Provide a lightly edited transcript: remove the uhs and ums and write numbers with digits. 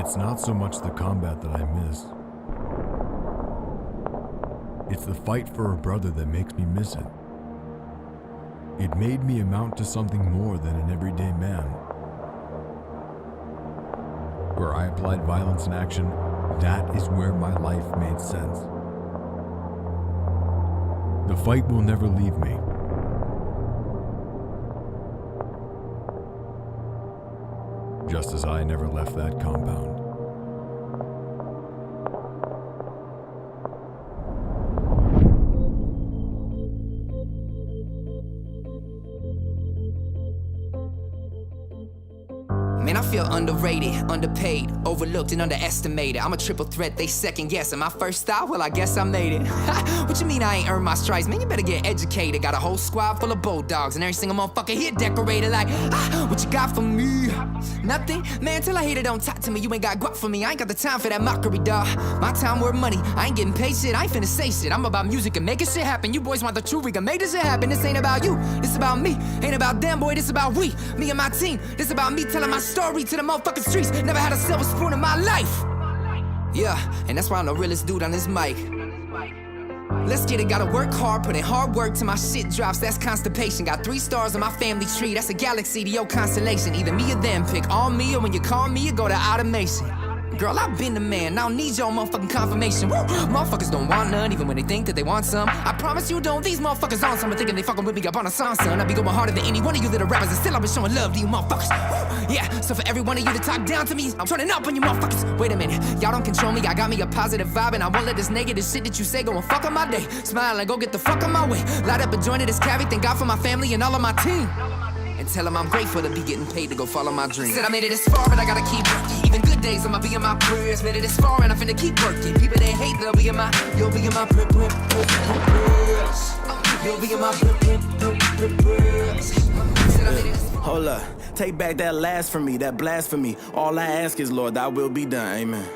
It's not so much the combat that I miss. It's the fight for a brother that makes me miss it. It made me amount to something more than an everyday man. Where I applied violence in action, that is where my life made sense. The fight will never leave me. Just as I never left that compound. Man, I feel underrated, underpaid, overlooked and underestimated. I'm a triple threat, they second guess. And my first thought, well, I guess I made it. What you mean I ain't earned my stripes? Man, you better get educated. Got a whole squad full of bulldogs, and every single motherfucker here decorated like, what you got for me? Nothing? Man, till I hate it, don't talk to me. You ain't got guap for me, I ain't got the time for that mockery, dawg. My time worth money, I ain't getting paid shit. I ain't finna say shit, I'm about music and making shit happen. You boys want the truth, we can make this shit happen. This ain't about you, this about me. Ain't about them, boy, this about we. Me and my team, this about me telling my story to the motherfucking streets. Never had a silver spoon in my life. Yeah, and that's why I'm the realest dude on this mic. Let's get it, gotta work hard, put in hard work till my shit drops, that's constipation. Got 3 stars on my family tree, that's a galaxy to your constellation. Either me or them, pick on me, or when you call me, you go to automation. Girl, I've been the man, I don't need your motherfucking confirmation. Woo! Motherfuckers don't want none, even when they think that they want some. I promise you don't, these motherfuckers on some, thinking they fucking with me up on a song, son. I be going harder than any one of you little rappers, and still I've been showing love to you motherfuckers. Woo! Yeah, so for every one of you to talk down to me, I'm turning up on you motherfuckers. Wait a minute, y'all don't control me, I got me a positive vibe, and I won't let this negative shit that you say go and fuck on my day. Smile and go get the fuck on my way. Light up a joint of this cavi, thank God for my family and all of my team. And tell them I'm grateful to be getting paid to go follow my dreams. Said I made it this far, but I gotta keep working. Even good days, I'ma be in my prayers. Made it this far, and I'm finna keep working. People that hate, they'll be in my, you'll be in my prayers. You'll be in my prayers. Said I made it this far. Hold up, take back that last from me, that blasphemy. All I ask is, Lord, thy will be done, amen.